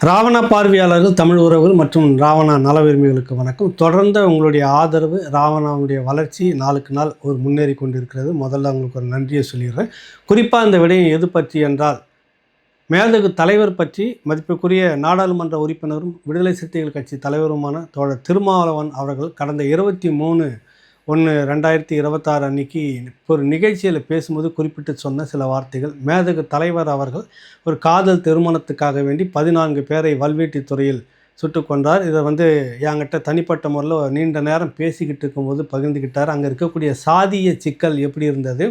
ராவணா பார்வையாளர்கள், தமிழ் உறவுகள் மற்றும் ராவணா நல விரும்பிகளுக்கு வணக்கம். தொடர்ந்து உங்களுடைய ஆதரவு, ராவணாவுடைய வளர்ச்சி நாளுக்கு நாள் ஒரு முன்னேறி கொண்டிருக்கிறது. முதல்ல உங்களுக்கு ஒரு நன்றியை சொல்லிடுறேன். குறிப்பாக இந்த விடயம் எது பற்றி என்றால், மேதகு தலைவர் பற்றி மதிப்புக்குரிய நாடாளுமன்ற உறுப்பினரும் விடுதலை சிறுத்தைகள் கட்சி தலைவருமான தோழர் திருமாவளவன் அவர்கள் கடந்த 23/1/2026 அன்னைக்கு ஒரு நிகழ்ச்சியில் பேசும்போது குறிப்பிட்டு சொன்ன சில வார்த்தைகள். மேதகு தலைவர் அவர்கள் ஒரு காதல் திருமணத்துக்காக வேண்டி 14 பேரை வல்வீட்டித்துறையில் சுட்டு கொண்டார். இதை என்கிட்ட தனிப்பட்ட முறையில் நீண்ட நேரம் பேசிக்கிட்டு இருக்கும்போது பகிர்ந்துக்கிட்டார். அங்கே இருக்கக்கூடிய சாதிய சிக்கல் எப்படி இருந்தது,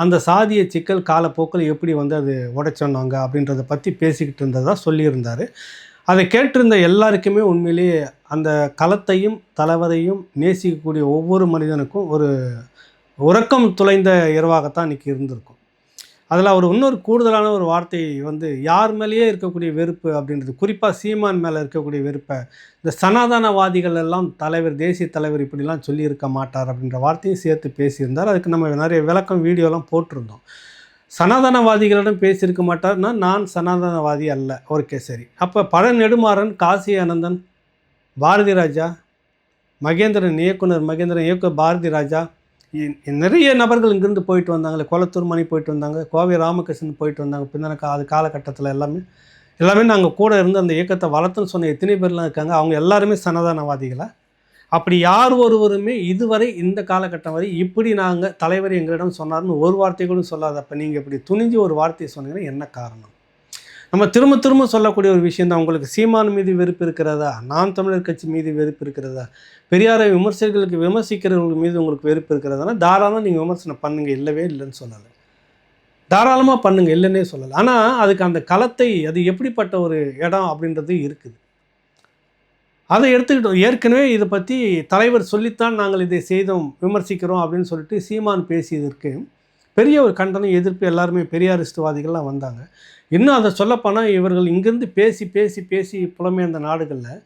அந்த சாதிய சிக்கல் காலப்போக்கில் எப்படி அது உடைச்சோன்னாங்க அப்படின்றத பற்றி பேசிக்கிட்டு இருந்ததாக சொல்லியிருந்தார். அதை கேட்டிருந்த எல்லாருக்குமே உண்மையிலேயே அந்த களத்தையும் தலைவரையும் நேசிக்கக்கூடிய ஒவ்வொரு மனிதனுக்கும் ஒரு உறக்கம் துளைந்த இரவாகத்தான் இன்றைக்கி இருந்திருக்கும். அதில் அவர் இன்னொரு கூடுதலான ஒரு வார்த்தை யார் மேலேயே இருக்கக்கூடிய வெறுப்பு அப்படின்றது, குறிப்பாக சீமான் மேலே இருக்கக்கூடிய வெறுப்பை இந்த சனாதனவாதிகள் எல்லாம் தலைவர், தேசிய தலைவர் இப்படிலாம் சொல்லியிருக்க மாட்டார் அப்படின்ற வார்த்தையும் சேர்த்து பேசியிருந்தார். அதுக்கு நம்ம நிறைய விளக்கம் வீடியோலாம் போட்டிருந்தோம். சனாதனவாதிகளிடம் பேசியிருக்க மாட்டார்னா, நான் சனாதனவாதி அல்ல. ஓகே, சரி. அப்போ பழ நெடுமாறன், காசி ஆனந்தன், பாரதி ராஜா, மகேந்திரன் இயக்குனர் பாரதி ராஜா, நிறைய நபர்கள் இங்கேருந்து போயிட்டு வந்தாங்களே. கொளத்தூர் மணி போயிட்டு வந்தாங்க, கோவை ராமகிருஷ்ணன் போயிட்டு வந்தாங்க. பின்ன அது காலகட்டத்தில் எல்லாமே நாங்கள் கூட இருந்து அந்த இயக்கத்தை வளர்த்துன்னு சொன்ன எத்தனை பேர்லாம் இருக்காங்க. அவங்க எல்லாருமே சனாதனவாதிகளை. அப்படி யார் ஒருவருமே இதுவரை இந்த காலகட்டம் வரை இப்படி நாங்கள் தலைவர் எங்களிடம் சொன்னார்னு ஒரு வார்த்தை கூட சொல்லாத. அப்போ நீங்கள் இப்படி துணிஞ்சு ஒரு வார்த்தையை சொன்னீங்கன்னா என்ன காரணம்? நம்ம திரும்ப திரும்ப சொல்லக்கூடிய ஒரு விஷயம் தான். உங்களுக்கு சீமான் மீது வெறுப்பு இருக்கிறதா, நாம் தமிழர் கட்சி மீது வெறுப்பு இருக்கிறதா, பெரியாரை விமர்சிக்கிறவர்கள் மீது உங்களுக்கு வெறுப்பு இருக்கிறதானா தாராளமாக நீங்கள் விமர்சனம் பண்ணுங்கள், இல்லவே இல்லைன்னு சொல்லலை. தாராளமாக பண்ணுங்கள், இல்லைன்னே சொல்லலை. ஆனால் அதுக்கு அந்த களத்தை, அது எப்படிப்பட்ட ஒரு இடம் அப்படின்றது இருக்குது. அதை எடுத்துக்கிட்டோம். ஏற்கனவே இதை பற்றி தலைவர் சொல்லித்தான் நாங்கள் இதை செய்தோம், விமர்சிக்கிறோம் அப்படின்னு சொல்லிட்டு சீமான் பேசியதற்கு பெரிய ஒரு கண்டனம், எதிர்ப்பு எல்லாருமே பெரியாரிஸ்டுவாதிகள்லாம் வந்தாங்க. இன்னும் அதை சொல்லப்போனால் இவர்கள் இங்கேருந்து பேசி பேசி பேசி புலமையந்த நாடுகளில்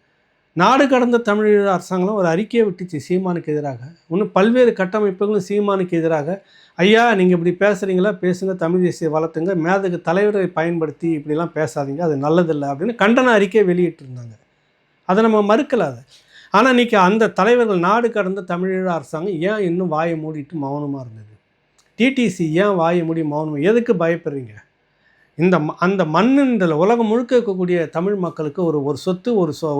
நாடு கடந்த தமிழ் அரசாங்கம் ஒரு அறிக்கையை விட்டுச்சு சீமானுக்கு எதிராக. இன்னும் பல்வேறு கட்டமைப்புகளும் சீமானுக்கு எதிராக, ஐயா நீங்கள் இப்படி பேசுகிறீங்களா, பேசுங்க, தமிழ் தேசிய வளர்த்துங்க, மேதகு தலைவரை பயன்படுத்தி இப்படிலாம் பேசாதீங்க, அது நல்லதில்லை அப்படின்னு கண்டன அறிக்கையை வெளியிட்டிருந்தாங்க. அதை நம்ம மறுக்கலை. அதை ஆனால் இன்றைக்கி அந்த தலைவர்கள், நாடு கடந்த தமிழீழ அரசாங்கம் ஏன் இன்னும் வாயை மூடிட்டு மௌனமாக இருந்தது? டிடிசி ஏன் வாயை மூடி மௌனம்? எதுக்கு பயப்படுறீங்க? அந்த மண்ணில் உலகம் முழுக்க இருக்கக்கூடிய தமிழ் மக்களுக்கு ஒரு சொத்து,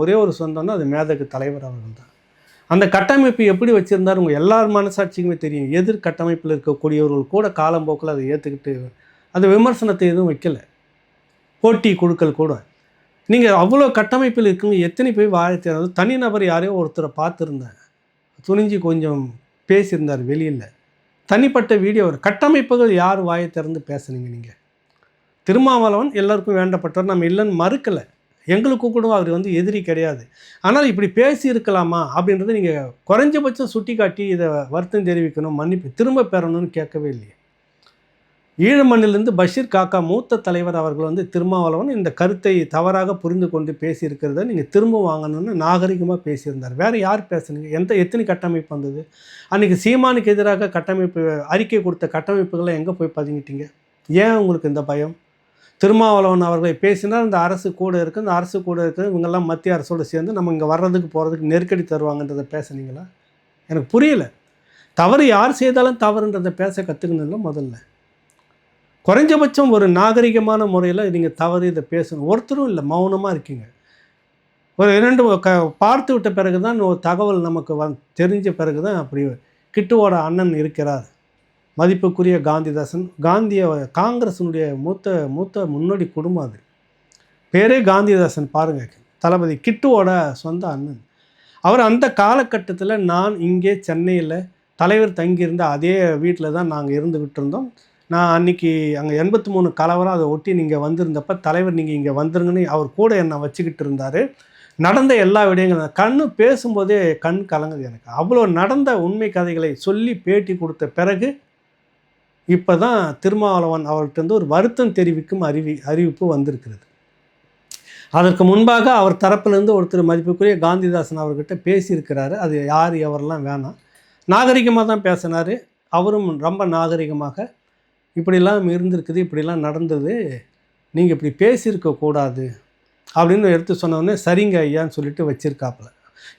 ஒரே ஒரு சொந்தம்னா அது மேதகு தலைவர் அவர்கள் தான். அந்த கட்டமைப்பு எப்படி வச்சுருந்தார் உங்கள் எல்லார் மனசாட்சிக்குமே தெரியும். எதிர் கட்டமைப்பில் இருக்கக்கூடியவர்கள் கூட காலம்போக்கில் அதை ஏற்றுக்கிட்டு அந்த விமர்சனத்தை எதுவும் வைக்கலை. போட்டி குழுக்கள் கூட நீங்கள் அவ்வளோ கட்டமைப்பில் இருக்குங்க, எத்தனை போய் வாழை தேர்ந்தது? தனிநபர் யாரையோ ஒருத்தரை பார்த்துருந்தேன், துணிஞ்சு கொஞ்சம் பேசியிருந்தார் வெளியில். தனிப்பட்ட வீடியோ, ஒரு கட்டமைப்புகள் யார் வாயை திறந்து பேசுனீங்க? நீங்கள் திருமாவளவன் எல்லாருக்கும் வேண்டப்பட்டவர், நம்ம இல்லைன்னு மறுக்கலை. எங்களுக்கு கூட அவர் எதிரி கிடையாது. ஆனால் இப்படி பேசி இருக்கலாமா அப்படின்றத நீங்கள் குறைஞ்சபட்சம் சுட்டி காட்டி இதை வருத்தம் தெரிவிக்கணும், மன்னிப்பு திரும்ப பெறணும்னு கேட்கவே இல்லையே. ஈழமண்ணிலிருந்து பஷீர் காக்கா மூத்த தலைவர் அவர்கள் திருமாவளவன் இந்த கருத்தை தவறாக புரிந்து கொண்டு பேசியிருக்கிறத நீங்கள் திரும்ப வாங்கணும்னு நாகரிகமாக பேசியிருந்தார். வேறு யார் பேசுனீங்க? எத்தனை கட்டமைப்பு வந்தது? அன்றைக்கி சீமானுக்கு எதிராக கட்டமைப்பு அறிக்கை கொடுத்த கட்டமைப்புகளை எங்கே போய் பதுங்கிட்டீங்க? ஏன் உங்களுக்கு இந்த பயம்? திருமாவளவன் அவர்களை பேசினால் இந்த அரசு கூட இருக்குது, இந்த அரசு கூட இருக்குது, இவங்கெல்லாம் மத்திய அரசோடு சேர்ந்து நம்ம இங்கே வர்றதுக்கு போகிறதுக்கு நெருக்கடி தருவாங்கன்றதை பேசுனீங்களா? எனக்கு புரியலை. தவறு யார் செய்தாலும் தவறுன்றதை பேச கற்றுக்கணும்ல. முதல்ல குறைஞ்சபட்சம் ஒரு நாகரிகமான முறையில் நீங்கள் தவறு இதை பேசணும். ஒருத்தரும் இல்லை, மௌனமாக இருக்கீங்க. ஒரு 2 பார்த்து விட்ட பிறகு தான் ஒரு தகவல் நமக்கு தெரிஞ்ச பிறகு தான் அப்படி கிட்டுவோட அண்ணன் இருக்கிறார், மதிப்புக்குரிய காந்திதாசன். காங்கிரஸினுடைய மூத்த முன்னோடி குடும்பம், அது பேரே காந்திதாசன். பாருங்கள், தளபதி கிட்டுவோட சொந்த அண்ணன் அவர். அந்த காலகட்டத்தில் நான் இங்கே சென்னையில் தலைவர் தங்கியிருந்த அதே வீட்டில் தான் நாங்கள் இருந்துக்கிட்டு இருந்தோம். நான் அன்றைக்கி அங்கே 83 கலவரம் அதை ஒட்டி நீங்கள் வந்திருந்தப்போ தலைவர் நீங்கள் இங்கே வந்துருங்கன்னு அவர் கூட என்னை வச்சுக்கிட்டு இருந்தார். நடந்த எல்லா விடயங்களும் பேசும்போதே கண் கலங்குது எனக்கு. அவ்வளோ நடந்த உண்மை கதைகளை சொல்லி பேட்டி கொடுத்த பிறகு இப்போ தான் திருமாவளவன் அவர்கிட்ட ஒரு வருத்தம் தெரிவிக்கும் அறிவிப்பு வந்திருக்கிறது. அதற்கு முன்பாக அவர் தரப்பிலிருந்து ஒருத்தர் மதிப்புக்குரிய காந்திதாசன் அவர்கிட்ட பேசியிருக்கிறாரு. அது யார் எவரெல்லாம் வேணாம், நாகரிகமாக தான் பேசினார். அவரும் ரொம்ப நாகரிகமாக இப்படிலாம் இருந்திருக்குது, இப்படிலாம் நடந்தது, நீங்கள் இப்படி பேசியிருக்கக்கூடாது, அப்படின்னு எடுத்து சொன்னோடனே சரிங்க ஐயான்னு சொல்லிட்டு வச்சுருக்காப்புல.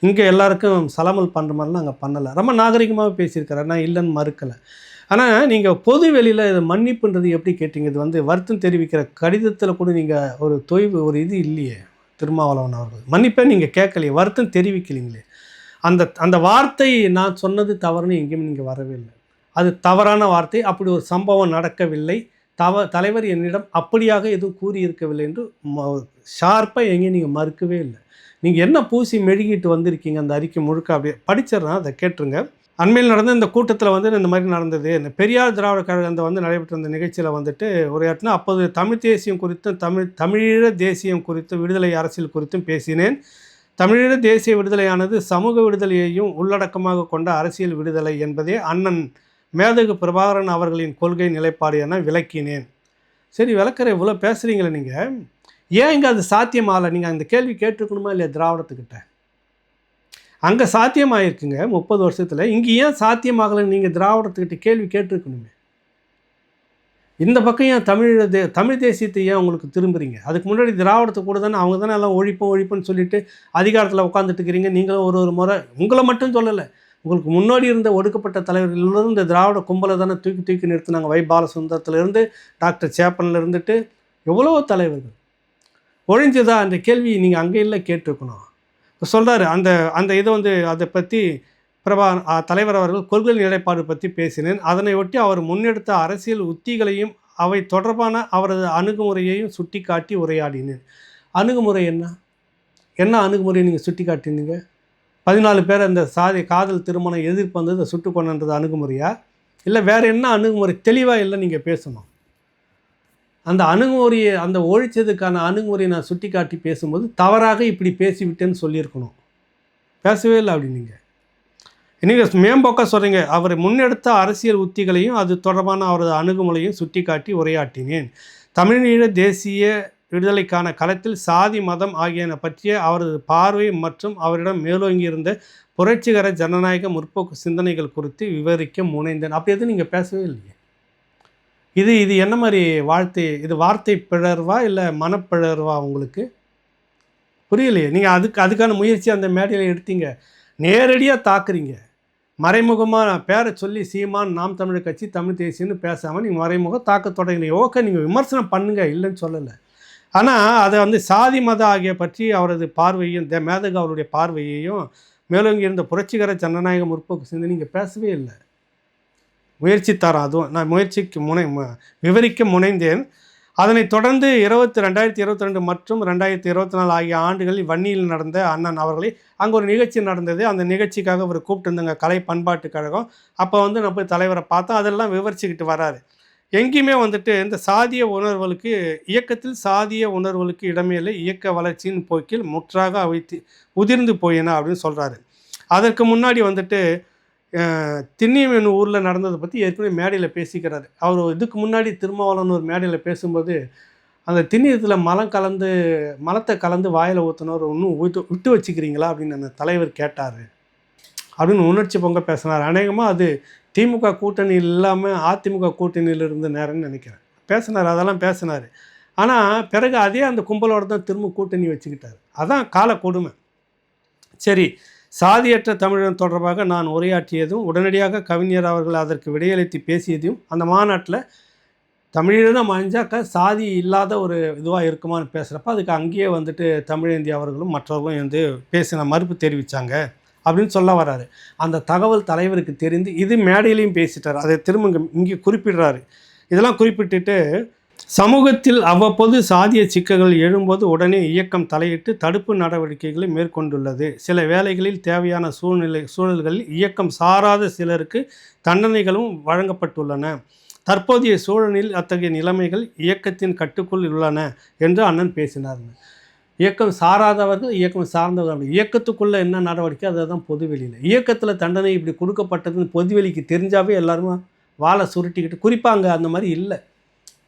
இங்கே எல்லாருக்கும் சலமல் பண்ணுற மாதிரிலாம் அங்கே பண்ணலை. ரொம்ப நாகரிகமாக பேசியிருக்காரு. நான் இல்லைன்னு மறுக்கலை. ஆனால் நீங்கள் பொது வெளியில் இதை மன்னிப்புன்றது எப்படி கேட்டீங்க? இது வந்து வருத்தம் தெரிவிக்கிற கடிதத்தில் கூட நீங்கள் ஒரு தொய்வு ஒரு இது இல்லையே திருமாவளவன் அவர்கள். மன்னிப்பே நீங்கள் கேட்கலையே, வருத்தம் தெரிவிக்கலீங்களே. அந்த அந்த வார்த்தை நான் சொன்னது தவறுன்னு எங்கேயும் நீங்கள் வரவே இல்லை. அது தவறான வார்த்தை. அப்படி ஒரு சம்பவம் நடக்கவில்லை. தலைவர் என்னிடம் அப்படியாக எதுவும் கூறியிருக்கவில்லை என்று ஷார்ப்பாக எங்கேயும் நீங்கள் மறுக்கவே இல்லை. நீங்கள் என்ன பூசி மெழுகிட்டு வந்திருக்கீங்க அந்த அறிக்கை முழுக்க அப்படியே படிச்சிடறேன், அதை கேட்டுருங்க. அண்மையில் நடந்த இந்த கூட்டத்தில் வந்து இந்த மாதிரி நடந்தது. இந்த பெரியார் திராவிட கழகம் வந்து நடைபெற்ற இந்த நிகழ்ச்சியில் வந்துட்டு உரையாற்றினா, அப்போது தமிழ் தேசியம் குறித்தும் தமிழீழ தேசியம் குறித்தும் விடுதலை அரசியல் குறித்தும் பேசினேன். தமிழீழ தேசிய விடுதலையானது சமூக விடுதலையையும் உள்ளடக்கமாக கொண்ட அரசியல் விடுதலை என்பதே அண்ணன் மேதகு பிரபாகரன் அவர்களின் கொள்கை நிலைப்பாடு என விளக்கினேன். சரி, விளக்குற இவ்வளோ பேசுகிறீங்களே நீங்கள், ஏன் இங்கே அது சாத்தியமாகலை? நீங்கள் அந்த கேள்வி கேட்டிருக்கணுமா இல்லையா திராவிடத்துக்கிட்ட? அங்கே சாத்தியமாயிருக்குங்க 30 வருஷத்தில். இங்கே ஏன் சாத்தியமாகலைன்னு நீங்கள் திராவிடத்துக்கிட்ட கேள்வி கேட்டிருக்கணுமே. இந்த பக்கம் ஏன் தமிழ் தேசியத்தை ஏன் உங்களுக்கு திரும்புறீங்க? அதுக்கு முன்னாடி திராவிடத்தை கூட தானே அவங்க தானே எல்லாம் ஒழிப்புன்னு சொல்லிட்டு அதிகாரத்தில் உட்காந்துட்டு இருக்கிறீங்க. நீங்களும் ஒரு முறை, உங்களை மட்டும் சொல்லலை, உங்களுக்கு முன்னாடி இருந்த ஒடுக்கப்பட்ட தலைவர்கள் இந்த திராவிட கும்பலை தானே தூக்கி நிறுத்தினாங்க. வை பாலசுந்தரத்துலேருந்து டாக்டர் சேப்பனில் இருந்துட்டு எவ்வளோ தலைவர்கள் ஒழிஞ்சதா? அந்த கேள்வி நீங்கள் அங்கே இல்லை கேட்டிருக்கணும். சொல்கிறாரு அந்த இதை வந்து அதை பற்றி தலைவர் அவர்கள் கொள்கை நிலைப்பாடு பற்றி பேசினேன். அதனை ஒட்டி அவர் முன்னெடுத்த அரசியல் உத்திகளையும் அவை தொடர்பான அவரது அணுகுமுறையையும் சுட்டி காட்டி உரையாடினேன். அணுகுமுறை என்ன அணுகுமுறையை நீங்கள் சுட்டி காட்டினீங்க? 14 பேர் அந்த காதல் திருமணம் எதிர்ப்பு வந்து அதை சுட்டு கொண்டது அணுகுமுறையா? இல்லை வேறு என்ன அணுகுமுறை? தெளிவாக இல்லை நீங்கள் பேசணும். அந்த அணுகுமுறையை, அந்த ஒழிச்சதுக்கான அணுகுமுறையை நான் சுட்டி காட்டி பேசும்போது தவறாக இப்படி பேசிவிட்டேன்னு சொல்லியிருக்கணும். பேசவே இல்லை. அப்படி நீங்கள் மேம்போக்காக சொல்கிறீங்க. அவர் முன்னெடுத்த அரசியல் உத்திகளையும் அது தொடர்பான அவரது அணுகுமுறையும் சுட்டி காட்டி உரையாற்றினேன். தமிழீழ தேசிய விடுதலைக்கான களத்தில் சாதி மதம் ஆகியன பற்றிய அவரது பார்வை மற்றும் அவரிடம் மேலோங்கியிருந்த புரட்சிகர ஜனநாயக முற்போக்கு சிந்தனைகள் குறித்து விவரிக்க முனைந்தேன். அப்படி எதுவும் நீங்கள் பேசவே இல்லையே. இது என்ன மாதிரி இது வார்த்தை பிழர்வா இல்லை மனப்பிழர்வா உங்களுக்கு? புரியலையே. நீங்கள் அதுக்கான முயற்சி அந்த மேடையில் எடுத்தீங்க. நேரடியாக தாக்குறீங்க. மறைமுகமாக பேரை சொல்லி சீமான், நாம் தமிழர் கட்சி, தமிழ் தேசியன்னு பேசாமல் நீங்கள் மறைமுகம் தாக்க தொடங்கினீங்க. ஓகே, நீங்கள் விமர்சனம் பண்ணுங்கள், இல்லைன்னு சொல்லலை. ஆனால் அதை வந்து சாதி மத ஆகிய பற்றி அவரது பார்வையும் மேதகு அவருடைய பார்வையையும் மேலோங்கி இருந்த புரட்சிகர ஜனநாயக முற்போக்கு சிந்தனை நீங்கள் பேசவே இல்லை. முயற்சி தரோம். அதுவும் நான் விவரிக்க முனைந்தேன். அதனைத் தொடர்ந்து 2022 மற்றும் 2024 ஆகிய ஆண்டுகளில் வன்னியில் நடந்த அண்ணன் அவர்களை அங்கே ஒரு நிகழ்ச்சி நடந்தது. அந்த நிகழ்ச்சிக்காக அவர் கூப்பிட்டுருந்தாங்க, கலை பண்பாட்டு கழகம். அப்போ வந்து நான் போய் தலைவரை பார்த்தோம். அதெல்லாம் விவரிச்சுக்கிட்டு வராரு. எங்கேயுமே வந்துட்டு இந்த சாதிய உணர்வுகளுக்கு, இயக்கத்தில் சாதிய உணர்வுகளுக்கு இடமே இல்லை, இயக்க வளர்ச்சியின் போக்கில் முற்றாக உதிர்ந்து போயின அப்படின்னு சொல்கிறாரு. அதற்கு முன்னாடி வந்துட்டு திண்ணியம் என்னும் ஊரில் நடந்ததை பற்றி ஏற்கனவே மேடையில் பேசிக்கிறாரு. அவர் இதுக்கு முன்னாடி திருமாவளவன் ஒரு மேடையில் பேசும்போது அந்த திண்ணியத்தில் மலத்தை கலந்து வாயில் ஊற்றினவர் இன்னும் விட்டு வச்சுக்கிறீங்களா அப்படின்னு அந்த தலைவர் கேட்டார் அப்படின்னு உணர்ச்சி பொங்க பேசினார். அநேகமாக அது திமுக கூட்டணியில் இல்லாமல் அதிமுக கூட்டணியில் இருந்த நேரம்னு நினைக்கிறேன். அதெல்லாம் பேசினார். ஆனால் பிறகு அதே அந்த கும்பலோடு தான் திரும்ப கூட்டணி வச்சுக்கிட்டார். அதான் கால கொடுமை. சரி, சாதியற்ற தமிழன் தொடர்பாக நான் உரையாற்றியதும் உடனடியாக கவிஞர் அவர்கள் அதற்கு விடையளித்து பேசியதையும், அந்த மாநாட்டில் தமிழீழம் அழிஞ்சாக்க சாதி இல்லாத ஒரு இதுவாக இருக்குமான்னு பேசுகிறப்ப அதுக்கு அங்கேயே வந்துட்டு தமிழேந்தி அவர்களும் மற்றவர்களும் வந்து பேசின மறுப்பு தெரிவித்தாங்க அப்படின்னு சொல்ல வர்றாரு. அந்த தகவல் தலைவருக்கு தெரிந்து இது மேடையிலையும் பேசிட்டார். அதை திரும்ப இங்கே குறிப்பிடுறாரு. இதெல்லாம் குறிப்பிட்டுட்டு, சமூகத்தில் அவ்வப்போது சாதிய சிக்கல்கள் எழும்போது உடனே இயக்கம் தலையிட்டு தடுப்பு நடவடிக்கைகளை மேற்கொண்டுள்ளது. சில வேளைகளில் தேவையான சூழல்களில் இயக்கம் சாராத சிலருக்கு தண்டனைகளும் வழங்கப்பட்டுள்ளன. தற்போதைய சூழலில் அத்தகைய நிலைமைகள் இயக்கத்தின் கட்டுக்குள் உள்ளன என்று அண்ணன் பேசினார். இயக்கம் சாராதவர்கள், இயக்கம் சார்ந்தவர்கள், இயக்கத்துக்குள்ளே என்ன நடவடிக்கை அதை தான் பொதுவெளியில். இயக்கத்தில் தண்டனை இப்படி கொடுக்கப்பட்டதுன்னு பொதுவெளிக்கு தெரிஞ்சாவே எல்லாருமே வாழை சுருட்டிக்கிட்டு, குறிப்பாங்க அந்த மாதிரி இல்லை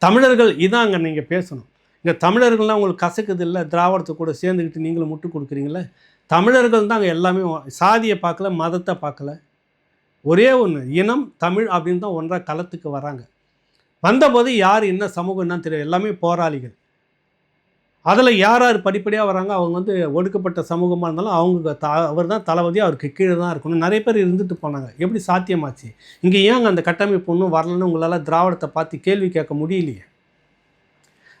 தமிழர்கள். இதாங்க நீங்கள் பேசணும். இங்கே தமிழர்கள்லாம் உங்களுக்கு கசக்குது இல்லை, திராவிடத்தை கூட சேர்ந்துக்கிட்டு நீங்களும் முட்டு கொடுக்குறீங்களே. தமிழர்கள் தான் அங்கே எல்லாமே. சாதியை பார்க்கல, மதத்தை பார்க்கல, ஒரே ஒன்று இனம் தமிழ் அப்படின்னு தான் ஒன்றாக களத்துக்கு வராங்க. வந்தபோது யார் என்ன சமூகம் என்னன்னு தெரியும், எல்லாமே போராளிகள். அதில் யார் யார் படிப்படியாக வராங்க, அவங்க வந்து ஒடுக்கப்பட்ட சமூகமாக இருந்தாலும் அவங்க அவர் தான் தளபதி, அவருக்கு கீழே தான் இருக்கணும். நிறைய பேர் இருந்துட்டு போனாங்க. எப்படி சாத்தியமாச்சு? இங்கே ஏங்க அந்த கட்டமைப்பு ஒன்றும் வரலன்னு உங்களால் திராவிடத்தை பார்த்து கேள்வி கேட்க முடியலையே?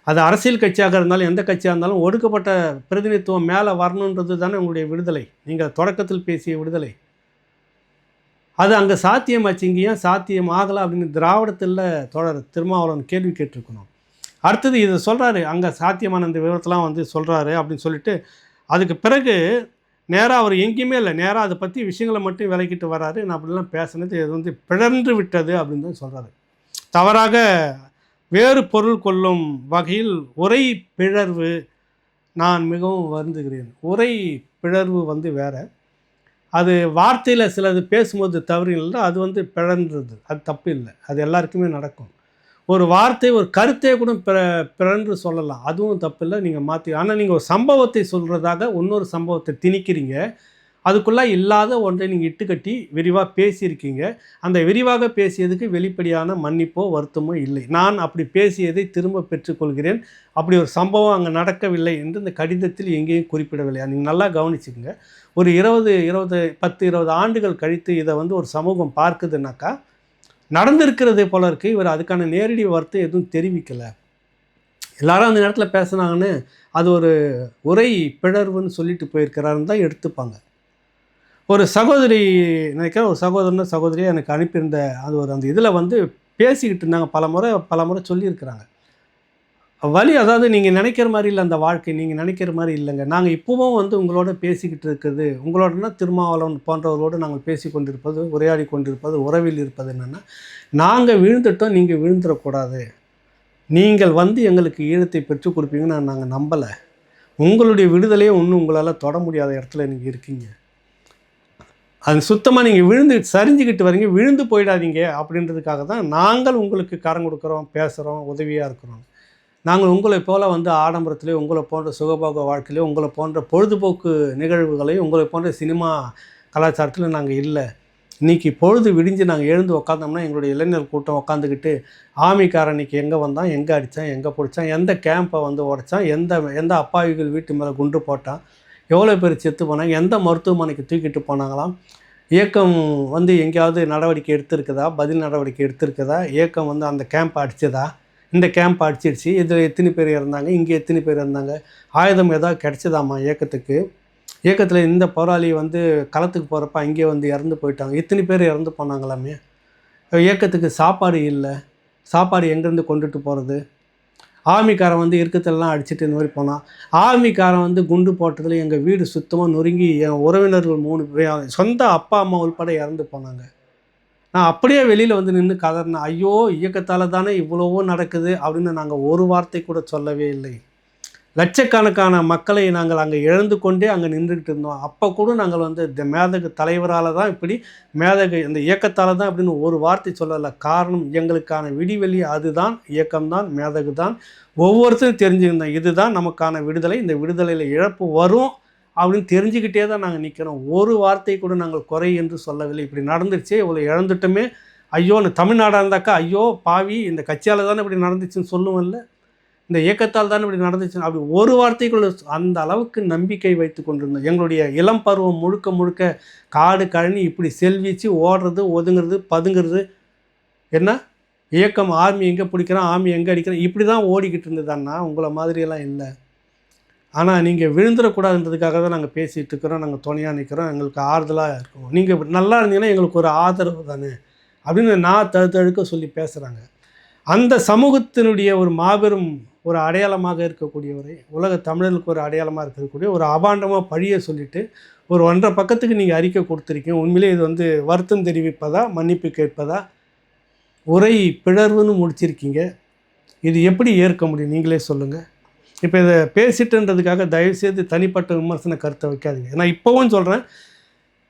அது அரசியல் கட்சியாக இருந்தாலும் எந்த கட்சியாக இருந்தாலும் ஒடுக்கப்பட்ட பிரதிநிதித்துவம் மேலே வரணுன்றது தானே உங்களுடைய விடுதலை. நீங்கள் தொடக்கத்தில் பேசிய விடுதலை. அது அங்கே சாத்தியமாச்சு, இங்கே ஏன் சாத்தியம் ஆகலை அப்படின்னு திராவிடத்தில் தொடர் திருமாவளவன் கேள்வி கேட்டிருக்கணும். அடுத்தது இதை சொல்கிறாரு, அங்கே சாத்தியமான இந்த விவரத்தெலாம் வந்து சொல்கிறாரு அப்படின்னு சொல்லிட்டு, அதுக்கு பிறகு நேராக அவர் எங்கேயுமே இல்லை, நேராக அதை பற்றி விஷயங்களை மட்டும் விலக்கிட்டு வராரு. நான் அப்படிலாம் பேசுனது இது வந்து பிழன்று விட்டது அப்படின்னு தான் சொல்கிறாரு. தவறாக வேறு பொருள் கொள்ளும் வகையில் உரை பிழர்வு நான் மிகவும் வருந்துகிறேன். உரை பிழர்வு வந்து வேறு, அது வார்த்தையில் சிலது பேசும்போது தவறு இல்லை, அது வந்து பிழன்றது, அது தப்பு இல்லை, அது எல்லாருக்குமே நடக்கும். ஒரு வார்த்தை ஒரு கருத்தை கூட பிறன்று சொல்லலாம், அதுவும் தப்பு இல்லை, நீங்கள் மாற்றி. ஆனால் நீங்கள் ஒரு சம்பவத்தை சொல்கிறதாக இன்னொரு சம்பவத்தை திணிக்கிறீங்க, அதுக்குள்ளே இல்லாத ஒன்றை நீங்கள் இட்டுக்கட்டி விரிவாக பேசியிருக்கீங்க. அந்த விரிவாக பேசியதுக்கு வெளிப்படையான மன்னிப்போ வருத்தமோ இல்லை. நான் அப்படி பேசியதை திரும்ப பெற்றுக்கொள்கிறேன். அப்படி ஒரு சம்பவம் அங்கே நடக்கவில்லை என்று இந்த கடிதத்தில் எங்கேயும் குறிப்பிடவில்லை. நீங்கள் நல்லா கவனிச்சுக்கோங்க. ஒரு 10-20 ஆண்டுகள் கழித்து இதை வந்து ஒரு சமூகம் பார்க்குதுனாக்கா நடந்திருக்கிறது போல இருக்குது. இவர் அதுக்கான நேரடி வார்த்தை எதுவும் தெரிவிக்கலை. எல்லாரும் அந்த நேரத்தில் பேசுனாங்கன்னு அது ஒரு உரை பிழர்வுன்னு சொல்லிட்டு போயிருக்கிறாருன்னு தான் எடுத்துப்பாங்க. ஒரு சகோதரி நினைக்கிறேன், ஒரு சகோதரியை எனக்கு அனுப்பியிருந்த அது ஒரு அந்த இதில் வந்து பேசிக்கிட்டு இருந்தாங்க. பல முறை சொல்லியிருக்கிறாங்க. வழி அதாவது நீங்கள் நினைக்கிற மாதிரி இல்லை, அந்த வாழ்க்கை நீங்கள் நினைக்கிற மாதிரி இல்லைங்க. நாங்கள் இப்போவும் வந்து உங்களோட பேசிக்கிட்டு இருக்குது, உங்களோடனா திருமாவளவன் போன்றவர்களோடு நாங்கள் பேசி கொண்டிருப்பது, உரையாடி கொண்டிருப்பது, உறவில் இருப்பது என்னென்னா, நாங்கள் விழுந்துட்டோம், நீங்கள் விழுந்துடக்கூடாது. நீங்கள் வந்து எங்களுக்கு ஈழத்தை பெற்றுக் கொடுப்பீங்கன்னு நாங்கள் நம்பலை. உங்களுடைய விடுதலையே ஒன்றும் உங்களால் தொட முடியாத இடத்துல நீங்கள் இருக்கீங்க. அது சுத்தமாக நீங்கள் விழுந்து சரிஞ்சுக்கிட்டு வரீங்க, விழுந்து போயிடாதீங்க அப்படின்றதுக்காக தான் நாங்கள் உங்களுக்கு கரம் கொடுக்குறோம், பேசுகிறோம், உதவியாக இருக்கிறோம். நாங்கள் உங்களை போல் வந்து ஆடம்பரத்துலேயும் உங்களை போன்ற சுகபோக வாழ்க்கையிலையும் உங்களை போன்ற பொழுதுபோக்கு நிகழ்வுகளையும் உங்களை போன்ற சினிமா கலாச்சாரத்தில் நாங்கள் இல்லை. இன்றைக்கி பொழுது விடிஞ்சு நாங்கள் எழுந்து உக்காந்தோம்னா எங்களுடைய இளைஞர் கூட்டம் உட்காந்துக்கிட்டு ஆமிக்காரன் இன்றைக்கி எங்கே வந்தான், எங்கே அடித்தான், எங்கே பிடிச்சான், எந்த கேம்பை வந்து உடைச்சான், எந்த அப்பாவிகள் வீட்டு மேலே குண்டு போட்டான், எவ்வளோ பேர் செத்து போனாங்க, எந்த மருத்துவமனைக்கு தூக்கிட்டு போனாங்களாம், இயக்கம் வந்து எங்கேயாவது நடவடிக்கை எடுத்திருக்குதா, பதில் நடவடிக்கை எடுத்திருக்குதா, இயக்கம் வந்து அந்த கேம்பை அடித்ததா, இந்த கேம்ப் அடிச்சிடுச்சு, இதில் எத்தனை பேர் இறந்தாங்க, இங்கே எத்தனை பேர் இறந்தாங்க, ஆயுதம் ஏதாவது கிடச்சிதாம்மா இயக்கத்துக்கு, இயக்கத்தில் இந்த போராளி வந்து களத்துக்கு போகிறப்ப அங்கே வந்து இறந்து போயிட்டாங்க, இத்தனை பேர் இறந்து போனாங்களாமே, இயக்கத்துக்கு சாப்பாடு இல்லை, சாப்பாடு எங்கேருந்து கொண்டுட்டு போகிறது, ஆர்மிக்காரன் வந்து இறுக்கத்திலலாம் அடிச்சுட்டு இந்த மாதிரி போனான், ஆர்மிக்காரன் வந்து குண்டு போட்டதில் எங்கள் வீடு சுத்தமாக நொறுங்கி என் உறவினர்கள் 3 பேர் சொந்த அப்பா அம்மா உள்பட இறந்து போனாங்க. நான் அப்படியே வெளியில் வந்து நின்று கதறினேன், ஐயோ இயக்கத்தால் தானே இவ்வளவோ நடக்குது அப்படின்னு நாங்கள் ஒரு வார்த்தை கூட சொல்லவே இல்லை. லட்சக்கணக்கான மக்களை நாங்கள் அங்கே இழந்து கொண்டே அங்கே நின்றுக்கிட்டு இருந்தோம். அப்போ கூட நாங்கள் வந்து இந்த மேதகு தலைவரால் தான் இப்படி, மேதகு இந்த இயக்கத்தால் தான் அப்படின்னு ஒரு வார்த்தை சொல்லலை. காரணம் எங்களுக்கான விடிவெளி அதுதான், இயக்கம்தான், மேதகு தான். ஒவ்வொருத்தரும் தெரிஞ்சுருந்தோம், இதுதான் நமக்கான விடுதலை, இந்த விடுதலையில் இழப்பு வரும் அப்படின்னு தெரிஞ்சுக்கிட்டே தான் நாங்கள் நிற்கிறோம். ஒரு வார்த்தை கூட நாங்கள் குறை என்று சொல்லவில்லை. இப்படி நடந்துருச்சே, இவ்வளோ இழந்துட்டோமே, ஐயோ இந்த தமிழ்நாடாக இருந்தாக்கா ஐயோ பாவி இந்த கட்சியால் தானே இப்படி நடந்துச்சுன்னு சொல்லுவோம்ல, இந்த இயக்கத்தால் தானே இப்படி நடந்துச்சுன்னு அப்படி ஒரு வார்த்தைக்குள்ள அந்த அளவுக்கு நம்பிக்கை வைத்து கொண்டிருந்தோம். எங்களுடைய இளம் பருவம் முழுக்க காடு கழனி இப்படி செல்விச்சு ஓடுறது, ஒதுங்கிறது, பதுங்கிறது, என்ன இயக்கம் ஆர்மி எங்கே பிடிக்கிறான், ஆர்மி எங்கே அடிக்கிறான், இப்படி தான் ஓடிக்கிட்டு இருந்ததுன்னா உங்களை மாதிரியெல்லாம் இல்லை. ஆனால் நீங்கள் விழுந்துடக்கூடாதுன்றதுக்காக தான் நாங்கள் பேசிகிட்டு இருக்கிறோம், நாங்கள் துணையாக நிற்கிறோம், எங்களுக்கு ஆறுதலாக இருக்கும், நீங்கள் நல்லா இருந்தீங்கன்னா எங்களுக்கு ஒரு ஆதரவு தானே அப்படின்னு நான் தழுக்க சொல்லி பேசுகிறாங்க. அந்த சமூகத்தினுடைய ஒரு மாபெரும் ஒரு அடையாளமாக இருக்கக்கூடியவரை, உலக தமிழர்களுக்கு ஒரு அடையாளமாக இருக்கக்கூடிய ஒரு அபாண்டமாக பழியை சொல்லிவிட்டு ஒரு 1.5 பக்கத்துக்கு நீங்கள் அறிக்கை கொடுத்துருக்கீங்க. உண்மையிலே இது வந்து வருத்தம் தெரிவிப்பதா, மன்னிப்பு கேட்பதா, உரை பிழர்வுன்னு முடிச்சிருக்கீங்க. இது எப்படி ஏற்க முடியும் நீங்களே சொல்லுங்கள். இப்போ இதை பேசிட்டுன்றதுக்காக தயவுசெய்து தனிப்பட்ட விமர்சன கருத்தை வைக்காதீங்க. நான் இப்போவும் சொல்கிறேன்,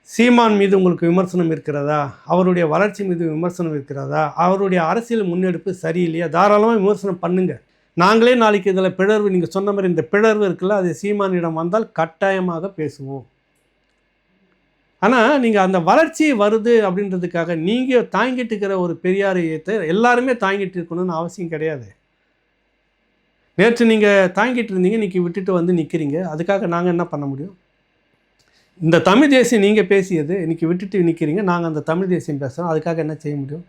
சீமான் மீது உங்களுக்கு விமர்சனம் இருக்கிறதா, அவருடைய வளர்ச்சி மீது விமர்சனம் இருக்கிறதா, அவருடைய அரசியல் முன்னெடுப்பு சரியில்லையா, தாராளமாக விமர்சனம் பண்ணுங்கள். நாங்களே நாளைக்கு இதில் பிழர்வு, நீங்கள் சொன்ன மாதிரி இந்த பிழர்வு இருக்குல்ல, அது சீமானிடம் வந்தால் கட்டாயமாக பேசுவோம். ஆனால் நீங்கள் அந்த வளர்ச்சி வருது அப்படின்றதுக்காக நீங்கள் தாங்கிட்டு இருக்கிற ஒரு பெரியாரியத்தை எல்லாருமே தாங்கிட்டு இருக்கணும்னு அவசியம் கிடையாது. நேற்று நீங்கள் தாங்கிட்டு இருந்தீங்க, இன்றைக்கி விட்டுட்டு வந்து நிற்கிறீங்க. அதுக்காக நாங்கள் என்ன பண்ண முடியும்? இந்த தமிழ் தேசியம் நீங்கள் பேசியது இன்றைக்கி விட்டுட்டு நிற்கிறீங்க, நாங்கள் அந்த தமிழ் தேசியம் பேசுகிறோம். அதுக்காக என்ன செய்ய முடியும்?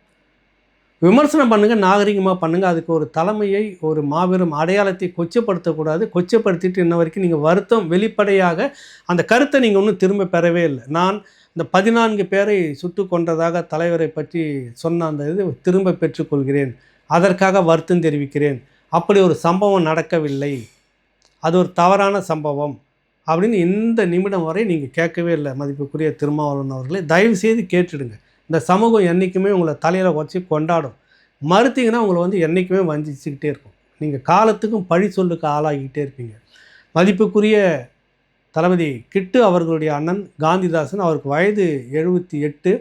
விமர்சனம் பண்ணுங்கள், நாகரிகமாக பண்ணுங்கள். அதுக்கு ஒரு தலைமையை, ஒரு மாபெரும் அடையாளத்தை கொச்சப்படுத்தக்கூடாது. கொச்சப்படுத்திட்டு இன்ன வரைக்கும் நீங்கள் வருத்தம் வெளிப்படையாக அந்த கருத்தை நீங்கள் ஒன்றும் திரும்ப பெறவே இல்லை. நான் இந்த 14 பேரை சுட்டு கொன்றதாக தலைவரை பற்றி சொன்ன அந்த இது திரும்ப பெற்றுக்கொள்கிறேன், அதற்காக வருத்தம் தெரிவிக்கிறேன், அப்படி ஒரு சம்பவம் நடக்கவில்லை, அது ஒரு தவறான சம்பவம் அப்படின்னு இந்த நிமிடம் வரை நீங்கள் கேட்கவே இல்லை. மதிப்புக்குரிய திருமாவளவன் அவர்களே, தயவுசெய்து கேட்டுடுங்க. இந்த சமூகம் என்றைக்குமே உங்களை தலையில் வச்சு கொண்டாடும். மறுத்தீங்கன்னா உங்களை வந்து என்றைக்குமே வஞ்சிச்சுக்கிட்டே இருக்கும். நீங்கள் காலத்துக்கும் பழி சொல்லுக்கு ஆளாகிக்கிட்டே இருப்பீங்க. மதிப்புக்குரிய தளபதி கிட்டு அவர்களுடைய அண்ணன் காந்திதாசன், அவருக்கு வயது 78.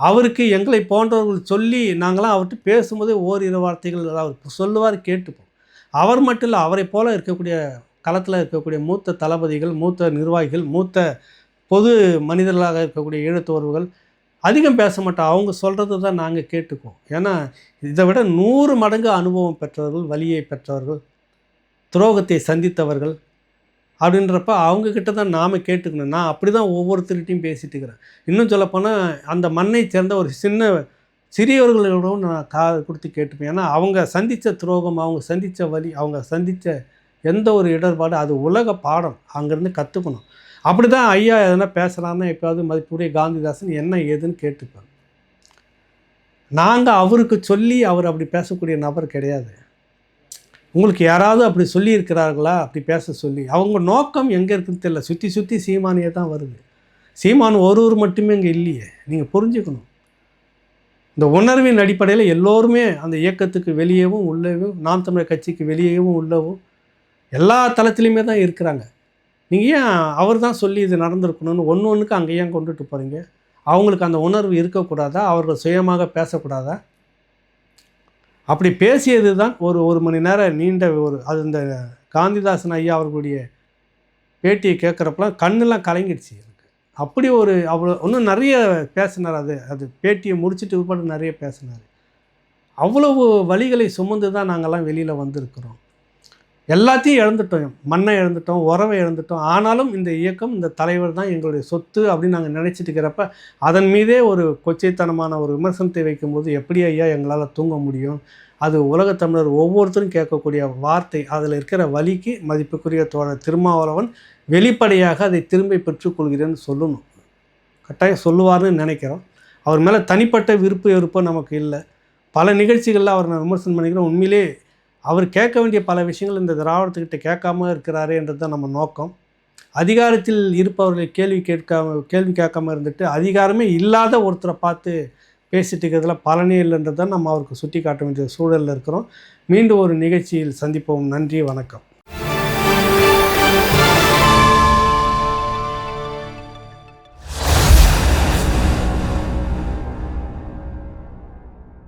அவருக்கு எங்களை போன்றவர்கள் சொல்லி நாங்களாம் அவர்கிட்ட பேசும்போதே ஓரிரு வார்த்தைகள் அவர் சொல்லுவார், கேட்டுப்போம். அவர் மட்டும் இல்லை, அவரை போல் இருக்கக்கூடிய களத்தில் இருக்கக்கூடிய மூத்த தளபதிகள், மூத்த நிர்வாகிகள், மூத்த பொது மனிதர்களாக இருக்கக்கூடிய ஈழத்தோர்வுகள் அதிகம் பேச மாட்டோம். அவங்க சொல்கிறது தான் நாங்கள் கேட்டுக்குவோம். ஏன்னா இதை விட 100 மடங்கு அனுபவம் பெற்றவர்கள், வலியை பெற்றவர்கள், துரோகத்தை சந்தித்தவர்கள் அப்படின்றப்ப அவங்கக்கிட்ட தான் நாம் கேட்டுக்கணும். நான் அப்படி தான் ஒவ்வொருத்தர்கிட்டையும் பேசிட்டு இருக்கிறேன். இன்னும் சொல்லப்போனால் அந்த மண்ணை சேர்ந்த ஒரு சிறியவர்களோடும் நான் காது கொடுத்து கேட்டுப்பேன். ஏன்னா அவங்க சந்தித்த துரோகம், அவங்க சந்தித்த வலி, அவங்க சந்தித்த எந்த ஒரு இடர்பாடு, அது உலக பாடம். அங்கேருந்து கற்றுக்கணும். அப்படி தான் ஐயா எதனா பேசுகிறான்னா எப்போயாவது மதிப்புடைய காந்திதாசன் என்ன ஏதுன்னு கேட்டுப்பார். நாங்கள் அவருக்கு சொல்லி அவர் அப்படி பேசக்கூடிய நபர் கிடையாது. உங்களுக்கு யாராவது அப்படி சொல்லியிருக்கிறார்களா, அப்படி பேச சொல்லி? அவங்க நோக்கம் எங்கே இருக்குதுன்னு தெரியல. சுற்றி சுற்றி சீமானியே தான் வருது. சீமான் ஒருவர் மட்டுமே இங்கே இல்லையே, நீங்கள் புரிஞ்சுக்கணும். இந்த உணர்வின் அடிப்படையில் எல்லோருமே அந்த இயக்கத்துக்கு வெளியேவும் உள்ளேவும், நாம் தமிழர் கட்சிக்கு வெளியேவும் உள்ளவும் எல்லா தளத்துலேயுமே தான் இருக்கிறாங்க. நீங்கள் ஏன் அவர் தான் சொல்லி இது நடந்திருக்கணும்னு ஒன்றுக்கு அங்கே ஏன் கொண்டுட்டு போகிறீங்க? அவங்களுக்கு அந்த உணர்வு இருக்கக்கூடாதா? அவர்கள் சுயமாக பேசக்கூடாதா? அப்படி பேசியது தான் ஒரு மணி நேரம் நீண்ட அது இந்த காந்திதாசன் ஐயா அவர்களுடைய பேட்டியை கேட்குறப்பெல்லாம் கண்ணெல்லாம் கலங்கிடுச்சு எனக்கு. அப்படி அவ்வளோ இன்னும் நிறைய பேசினார். அது பேட்டியை முடிச்சுட்டு உட்பட நிறைய பேசினார். அவ்வளவு வழிகளை சுமந்து தான் நாங்கள்லாம் வெளியில் வந்திருக்கிறோம். எல்லாத்தையும் இழந்துட்டோம், மண்ணை இழந்துட்டோம், உறவை இழந்துட்டோம். ஆனாலும் இந்த இயக்கம், இந்த தலைவர் தான் எங்களுடைய சொத்து அப்படின்னு நாங்கள் நினச்சிட்டு இருக்கிறப்ப அதன் மீதே ஒரு கொச்சைத்தனமான ஒரு விமர்சனத்தை வைக்கும்போது எப்படி ஐயா எங்களால் தூங்க முடியும்? அது உலகத்தமிழர் ஒவ்வொருத்தரும் கேட்கக்கூடிய வார்த்தை. அதில் இருக்கிற வலிக்கு மதிப்புக்குரிய தோழர் திருமாவளவன் வெளிப்படையாக அதை திரும்பி பெற்றுக்கொள்கிறேன்னு சொல்லணும். கட்டாயம் சொல்லுவார்னு நினைக்கிறோம். அவர் மேலே தனிப்பட்ட விருப்பம் நமக்கு இல்லை. பல நிகழ்ச்சிகளில் அவர் நான் விமர்சனம் பண்ணிக்கிறோம். உண்மையிலே அவர் கேட்க வேண்டிய பல விஷயங்கள் இந்த திராவிடத்துக்கிட்ட கேட்காம இருக்கிறாரே என்றது தான் நம்ம நோக்கம். அதிகாரத்தில் இருப்பவர்களை கேள்வி கேட்காம இருந்துட்டு அதிகாரமே இல்லாத ஒருத்தரை பார்த்து பேசிட்டு இருக்கிறதுல பலனே இல்லைன்றது தான் நம்ம அவருக்கு சுட்டி காட்ட வேண்டிய சூழலில் இருக்கிறோம். மீண்டும் ஒரு நிகழ்ச்சியில் சந்திப்போம். நன்றி, வணக்கம்.